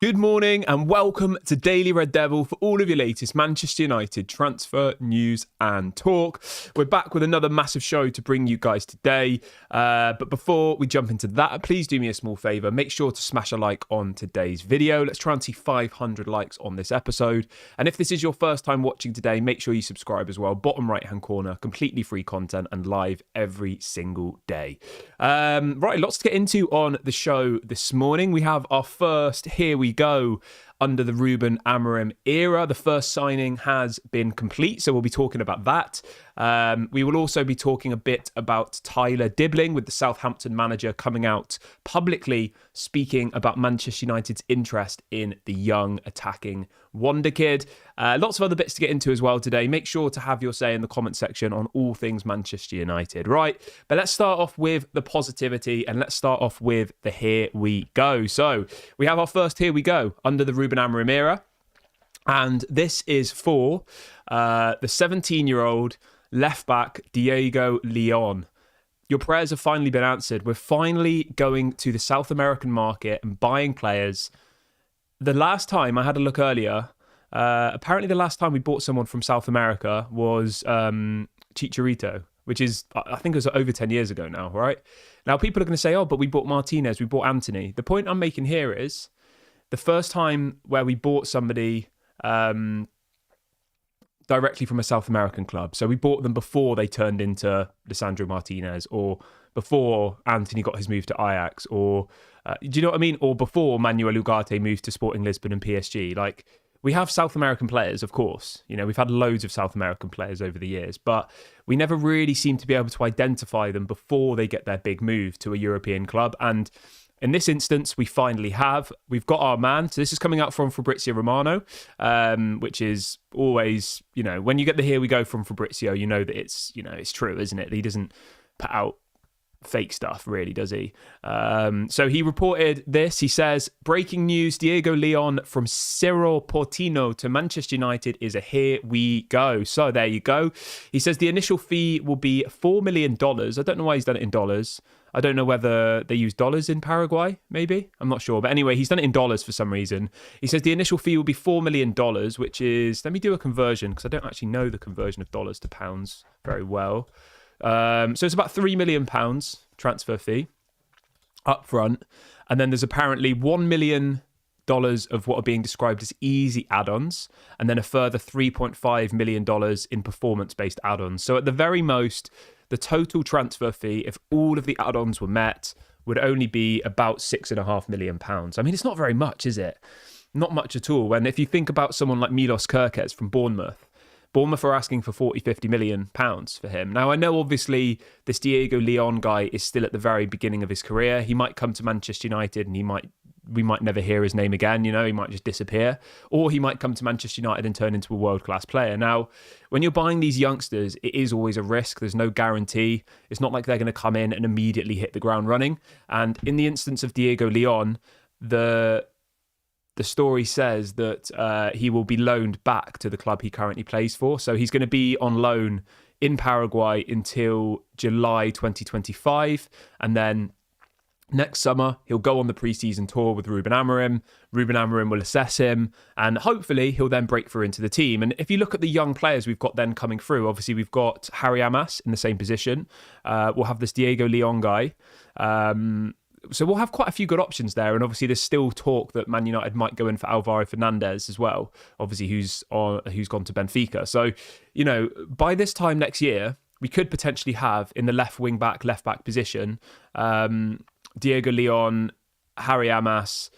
Good morning and welcome to Daily Red Devil for all of your latest Manchester United transfer news and talk. We're back with another massive show to bring you guys today. But before we jump into that, please do me a small favour. Make sure to smash a like on today's video. Let's try and see 500 likes on this episode. And if this is your first time watching today, make sure you subscribe as well. Bottom right-hand corner, completely free content and live every single day. Right, lots to get into on the show this morning. We have our first Here We Go under the Ruben Amorim era. The first signing has been complete, so we'll be talking about that. We will also be talking a bit about Tyler Dibling, with the Southampton manager coming out publicly speaking about Manchester United's interest in the young attacking wonder kid. Lots of other bits to get into as well today. Make sure to have your say in the comment section on all things Manchester United, right? But let's start off with the positivity and let's start off with the Here We Go. So we have our first Here We Go under the Ruben Amorim era. And this is for the 17-year-old left-back Diego Leon. Your prayers have finally been answered. We're finally going to the South American market and buying players. The last time, I had a look earlier, apparently the last time we bought someone from South America was Chicharito, which is, I think it was over 10 years ago now, right? Now, people are going to say, oh, but we bought Martinez, we bought Anthony. The point I'm making here is the first time where we bought somebody directly from a South American club. So we bought them before they turned into Lisandro Martinez, or before Anthony got his move to Ajax, or do you know what I mean? Or before Manuel Ugarte moved to Sporting Lisbon and PSG. Like, we have South American players, of course. You know, we've had loads of South American players over the years, but we never really seem to be able to identify them before they get their big move to a European club. And in this instance, we finally have. We've got our man. So this is coming out from Fabrizio Romano, which is always, you know, when you get the Here We Go from Fabrizio, you know that it's, you know, it's true, isn't it? He doesn't put out fake stuff, really, does he? So he reported this. He says, breaking news, Diego Leon from Cerro Porteño to Manchester United is a Here We Go. So there you go. He says the initial fee will be $4 million. I don't know why he's done it in dollars. I don't know whether they use dollars in Paraguay, maybe. I'm not sure. But anyway, he's done it in dollars for some reason. He says the initial fee will be $4 million, which is, let me do a conversion because I don't actually know the conversion of dollars to pounds very well. So it's about £3 million transfer fee up front. And then there's apparently $1 million of what are being described as easy add-ons, and then a further $3.5 million in performance-based add-ons. So at the very most, the total transfer fee, if all of the add-ons were met, would only be about £6.5 million. I mean, it's not very much, is it? Not much at all. And if you think about someone like Milos Kerkez from Bournemouth are asking for 40-50 million pounds for him. Now, I know obviously this Diego Leon guy is still at the very beginning of his career. He might come to Manchester United and we might never hear his name again, you know, he might just disappear. Or he might come to Manchester United and turn into a world-class player. Now, when you're buying these youngsters, it is always a risk. There's no guarantee. It's not like they're going to come in and immediately hit the ground running. And in the instance of Diego Leon, the story says that he will be loaned back to the club he currently plays for. So he's going to be on loan in Paraguay until July 2025. And then next summer, he'll go on the pre-season tour with Ruben Amorim. Ruben Amorim will assess him, and hopefully he'll then break through into the team. And if you look at the young players we've got then coming through, obviously we've got Harry Amas in the same position. We'll have this Diego Leon guy. So we'll have quite a few good options there. And obviously there's still talk that Man United might go in for Alvaro Fernandez as well, obviously who's gone to Benfica. So, you know, by this time next year, we could potentially have in the left back position, Diego Leon, Harry Amas,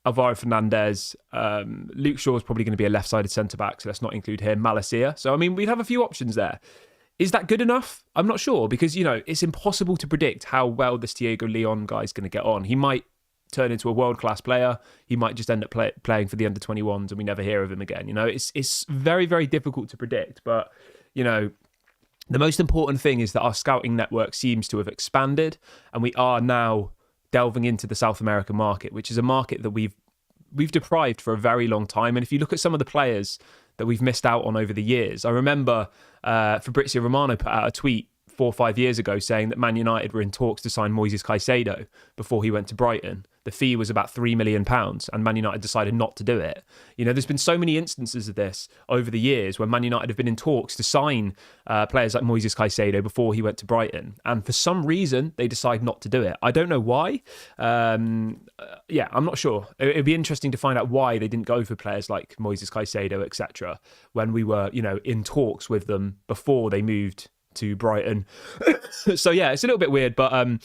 Alvaro Fernandez, Luke Shaw's probably going to be a left-sided centre-back, so let's not include him, Malacia. So, I mean, we'd have a few options there. Is that good enough? I'm not sure, because, you know, it's impossible to predict how well this Diego Leon guy is going to get on. He might turn into a world-class player. He might just end up playing for the under-21s and we never hear of him again. You know, it's very, very difficult to predict. But, you know, the most important thing is that our scouting network seems to have expanded and we are now delving into the South American market, which is a market that we've deprived for a very long time. And if you look at some of the players that we've missed out on over the years, I remember Fabrizio Romano put out a tweet 4 or 5 years ago saying that Man United were in talks to sign Moises Caicedo before he went to Brighton. The fee was about £3 million and Man United decided not to do it. You know, there's been so many instances of this over the years where Man United have been in talks to sign players like Moises Caicedo before he went to Brighton. And for some reason, they decide not to do it. I don't know why. I'm not sure. It'd be interesting to find out why they didn't go for players like Moises Caicedo, etc., when we were, you know, in talks with them before they moved to Brighton. So, yeah, it's a little bit weird, but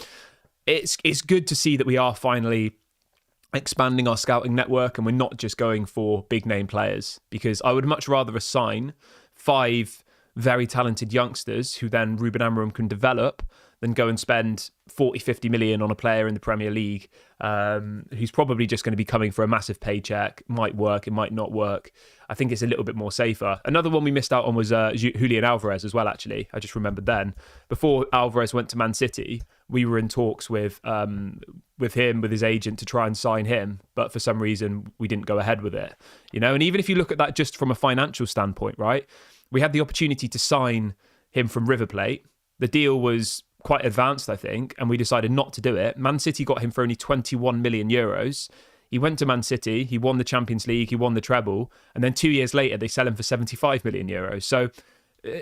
it's good to see that we are finally expanding our scouting network and we're not just going for big name players, because I would much rather assign 5 very talented youngsters who then Ruben Amorim can develop than go and spend 40, 50 million on a player in the Premier League who's probably just going to be coming for a massive paycheck. Might work, it might not work. I think it's a little bit more safer. Another one we missed out on was Julian Alvarez as well, actually. I just remembered then. Before Alvarez went to Man City, we were in talks with him, with his agent, to try and sign him. But for some reason, we didn't go ahead with it. You know, and even if you look at that just from a financial standpoint, right? We had the opportunity to sign him from River Plate. The deal was quite advanced, I think, and we decided not to do it. Man City got him for only 21 million euros. He went to Man City, he won the Champions League, he won the treble, and then 2 years later they sell him for 75 million euros. So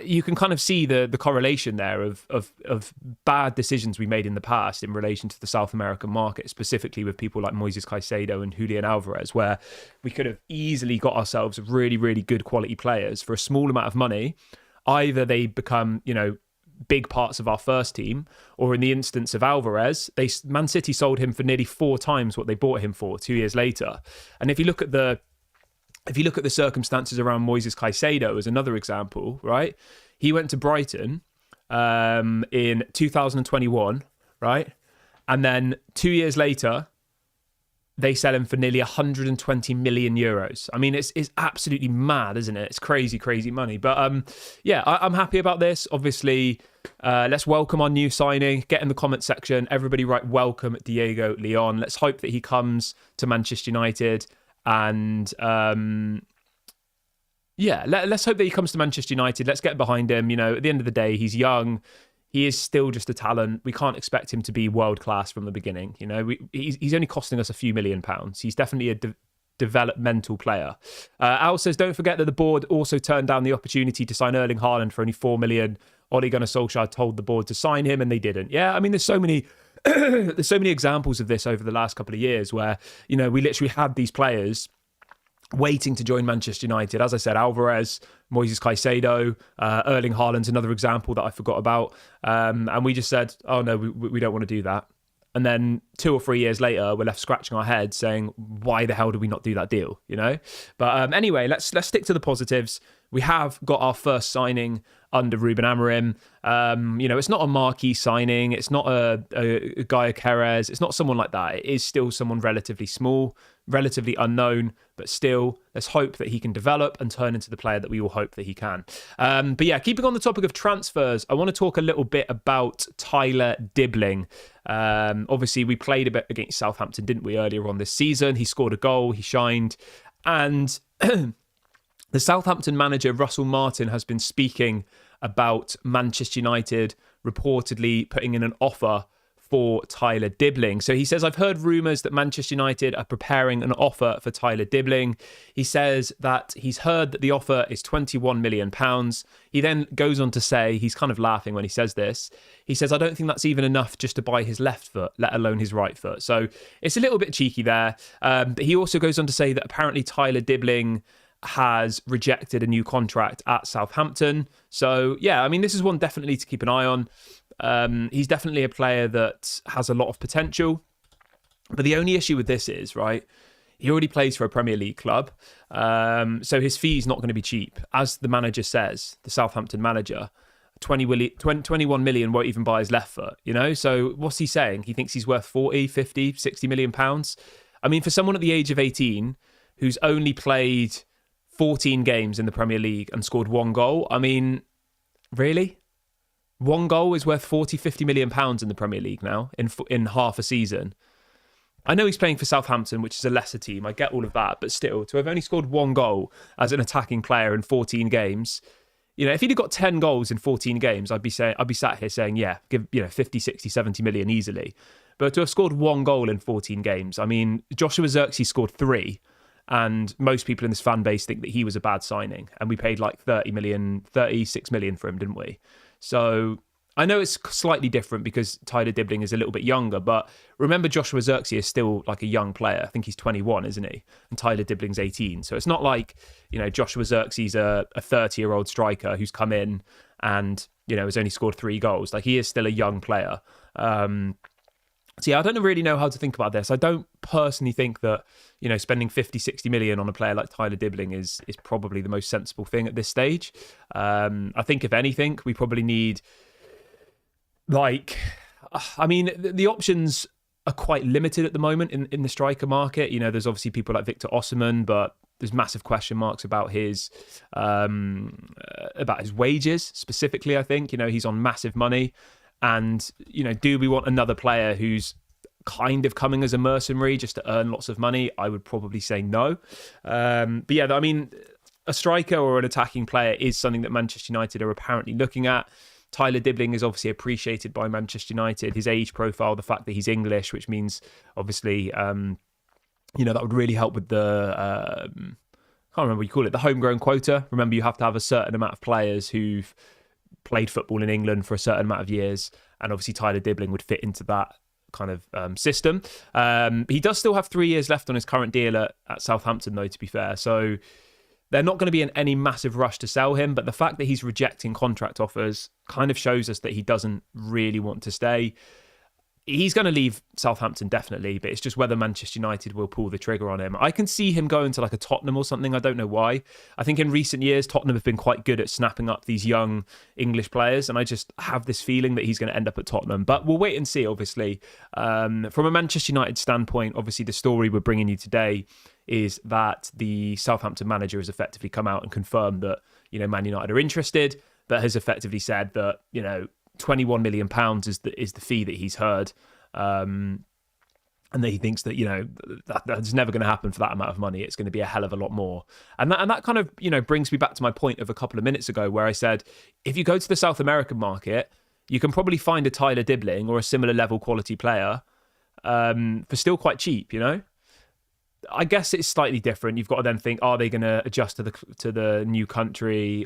you can kind of see the correlation there of bad decisions we made in the past in relation to the South American market, specifically with people like Moises Caicedo and Julian Alvarez, where we could have easily got ourselves really, really good quality players for a small amount of money. Either they become, you know, big parts of our first team, or in the instance of Alvarez, Man City sold him for nearly 4 times what they bought him for 2 years later. And if you look at the circumstances around Moises Caicedo as another example, right? He went to Brighton in 2021, right? And then 2 years later, they sell him for nearly 120 million euros. I mean, it's absolutely mad, isn't it? It's crazy, crazy money. But I'm happy about this. Obviously, let's welcome our new signing. Get in the comment section. Everybody write welcome Diego Leon. Let's hope that he comes to Manchester United. And let's hope that he comes to Manchester United. Let's get behind him. You know, at the end of the day, he's young. He is still just a talent. We can't expect him to be world class from the beginning. You know, he's only costing us a few £1 million. He's definitely a developmental player. Al says, don't forget that the board also turned down the opportunity to sign Erling Haaland for only 4 million. Ole Gunnar Solskjaer told the board to sign him and they didn't. Yeah, I mean, there's so many examples of this over the last couple of years where, you know, we literally had these players waiting to join Manchester United. As I said, Alvarez, Moises Caicedo, Erling Haaland's another example that I forgot about. And we just said, oh no, we don't want to do that. And then 2 or 3 years later, we're left scratching our heads saying, why the hell did we not do that deal? You know? But anyway, let's stick to the positives. We have got our first signing under Ruben Amorim. You know, it's not a marquee signing. It's not a Gaia Perez. It's not someone like that. It is still someone relatively small, relatively unknown, but still, let's hope that he can develop and turn into the player that we all hope that he can. But yeah, keeping on the topic of transfers, I want to talk a little bit about Tyler Dibling. Obviously, we played a bit against Southampton, didn't we, earlier on this season? He scored a goal, he shined, and the Southampton manager, Russell Martin, has been speaking about Manchester United reportedly putting in an offer for Tyler Dibling. So he says, I've heard rumours that Manchester United are preparing an offer for Tyler Dibling. He says that he's heard that the offer is £21 million. He then goes on to say, he's kind of laughing when he says this. He says, I don't think that's even enough just to buy his left foot, let alone his right foot. So it's a little bit cheeky there. But he also goes on to say that apparently Tyler Dibling has rejected a new contract at Southampton. So yeah, I mean, this is one definitely to keep an eye on. He's definitely a player that has a lot of potential. But the only issue with this is, right, he already plays for a Premier League club. So his fee is not going to be cheap. As the manager says, the Southampton manager, 21 million won't even buy his left foot, you know? So what's he saying? He thinks he's worth 40, 50, 60 million pounds. I mean, for someone at the age of 18 who's only played 14 games in the Premier League and scored 1 goal. I mean, really? 1 goal is worth 40, 50 million pounds in the Premier League now in half a season. I know he's playing for Southampton, which is a lesser team. I get all of that. But still, to have only scored 1 goal as an attacking player in 14 games if he'd have got 10 goals in 14 games, I'd be sat here saying, yeah, give 50, 60, 70 million easily. But to have scored 1 goal in 14 games, I mean, Joshua Zirkzee scored 3, and most people in this fan base think that he was a bad signing, and we paid like 36 million for him, didn't we? So I know it's slightly different because Tyler Dibling is a little bit younger, but remember Joshua Zirkzee is still like a young player. I think he's 21, isn't he? And Tyler Dibling's 18. So it's not like, Joshua Zirkzee's a 30-year-old striker who's come in and, has only scored 3 goals. Like, he is still a young player. So yeah, I don't really know how to think about this. I don't personally think that, spending 50, 60 million on a player like Tyler Dibling is probably the most sensible thing at this stage. I think if anything, we probably need... the options are quite limited at the moment in the striker market. There's obviously people like Victor Osimhen, but there's massive question marks about his wages specifically. I think he's on massive money, and do we want another player who's kind of coming as a mercenary just to earn lots of money? I would probably say no. But yeah, I mean, a striker or an attacking player is something that Manchester United are apparently looking at. Tyler Dibling is obviously appreciated by Manchester United. His age profile, the fact that he's English, which means obviously, that would really help with the, I can't remember what you call it, the homegrown quota. Remember, you have to have a certain amount of players who've played football in England for a certain amount of years. And obviously Tyler Dibling would fit into that kind of system. He does still have 3 years left on his current deal at Southampton, though, to be fair. So they're not going to be in any massive rush to sell him, but the fact that he's rejecting contract offers kind of shows us that he doesn't really want to stay. He's going to leave Southampton, definitely, but it's just whether Manchester United will pull the trigger on him. I can see him going to like a Tottenham or something. I don't know why. I think in recent years, Tottenham have been quite good at snapping up these young English players, and I just have this feeling that he's going to end up at Tottenham. But we'll wait and see, obviously. From a Manchester United standpoint, obviously the story we're bringing you today is that the Southampton manager has effectively come out and confirmed that, Man United are interested, but has effectively said that, £21 million is the fee that he's heard. And that he thinks that, that's never going to happen for that amount of money. It's going to be a hell of a lot more. And that kind of, brings me back to my point of a couple of minutes ago where I said, if you go to the South American market, you can probably find a Tyler Dibling or a similar level quality player for still quite cheap, I guess it's slightly different. You've got to then think, are they going to adjust to the new country?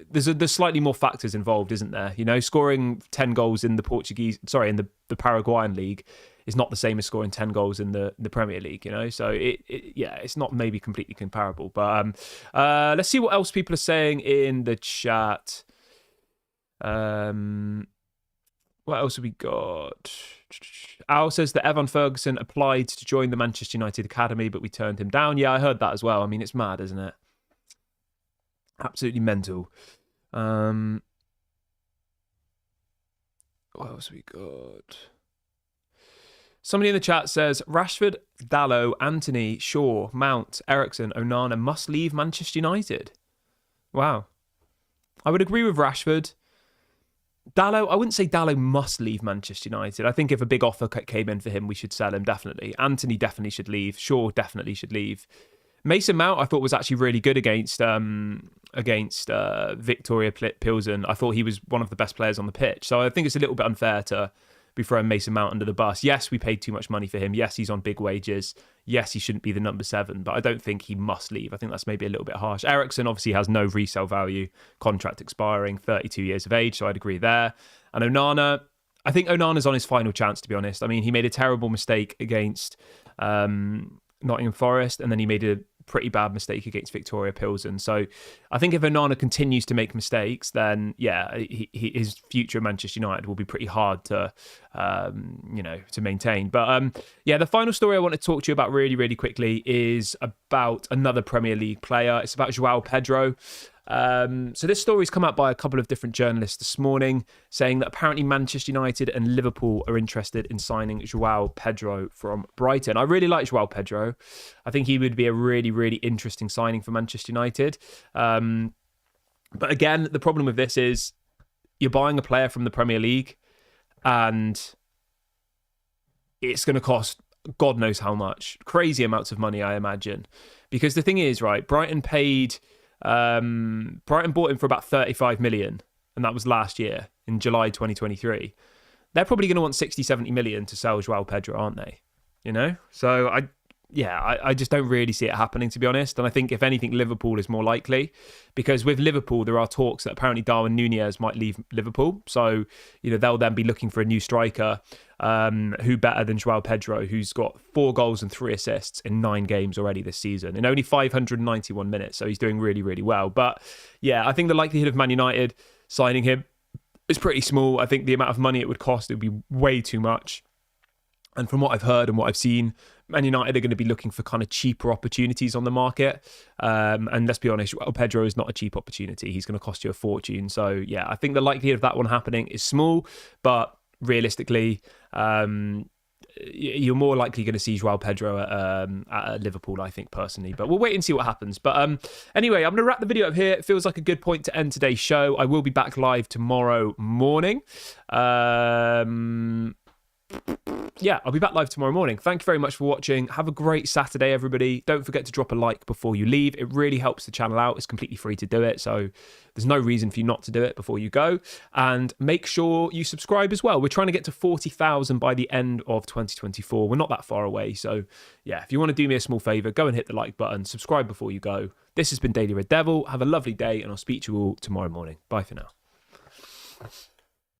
There's slightly more factors involved, isn't there? Scoring 10 goals in the Paraguayan league is not the same as scoring 10 goals in the Premier League. So it's not maybe completely comparable. But let's see what else people are saying in the chat. What else have we got? Al says that Evan Ferguson applied to join the Manchester United Academy, but we turned him down. Yeah, I heard that as well. I mean, it's mad, isn't it? Absolutely mental. What else have we got? Somebody in the chat says, Rashford, Dalot, Anthony, Shaw, Mount, Eriksen, Onana must leave Manchester United. Wow. I would agree with Rashford. Dalot, I wouldn't say Dalot must leave Manchester United. I think if a big offer came in for him, we should sell him, definitely. Anthony definitely should leave. Shaw definitely should leave. Mason Mount, I thought was actually really good against Victoria Pilsen. I thought he was one of the best players on the pitch. So I think it's a little bit unfair to be throwing Mason Mount under the bus. Yes, we paid too much money for him. Yes, he's on big wages. Yes, he shouldn't be the number 7, but I don't think he must leave. I think that's maybe a little bit harsh. Eriksen obviously has no resale value, contract expiring, 32 years of age, so I'd agree there. And Onana, I think Onana's on his final chance, to be honest. I mean, he made a terrible mistake against Nottingham Forest, and then he made a pretty bad mistake against Victoria Pilsen. So I think if Onana continues to make mistakes, then yeah, his future at Manchester United will be pretty hard to maintain. But yeah, the final story I want to talk to you about really, really quickly is about another Premier League player. It's about Joao Pedro. So this story's come out by a couple of different journalists this morning, saying that apparently Manchester United and Liverpool are interested in signing Joao Pedro from Brighton. I really like Joao Pedro. I think he would be a really, really interesting signing for Manchester United. But again, the problem with this is you're buying a player from the Premier League and it's going to cost God knows how much. Crazy amounts of money, I imagine. Because the thing is, right, Brighton paid Brighton bought him for about 35 million, and that was last year in July 2023. They're probably going to want 60, 70 million to sell Joao Pedro, aren't they? You know? So I just don't really see it happening, to be honest. And I think, if anything, Liverpool is more likely, because with Liverpool, there are talks that apparently Darwin Núñez might leave Liverpool. So, they'll then be looking for a new striker. Who better than Joao Pedro, who's got 4 goals and 3 assists in 9 games already this season in only 591 minutes. So he's doing really, really well. But yeah, I think the likelihood of Man United signing him is pretty small. I think the amount of money it would cost, it would be way too much. And from what I've heard and what I've seen, Man United are going to be looking for kind of cheaper opportunities on the market. And let's be honest, Joao Pedro is not a cheap opportunity. He's going to cost you a fortune. So yeah, I think the likelihood of that one happening is small, but realistically, you're more likely going to see Joao Pedro at Liverpool, I think, personally. But we'll wait and see what happens. But anyway, I'm going to wrap the video up here. It feels like a good point to end today's show. I will be back live tomorrow morning. Yeah, I'll be back live tomorrow morning. Thank you very much for watching. Have a great Saturday, everybody. Don't forget to drop a like before you leave. It really helps the channel out. It's completely free to do it, so there's no reason for you not to do it before you go. And make sure you subscribe as well. We're trying to get to 40,000 by the end of 2024. We're not that far away, so yeah, if you want to do me a small favour, go and hit the like button, subscribe before you go. This has been Daily Red Devil. Have a lovely day, and I'll speak to you all tomorrow morning. Bye for now.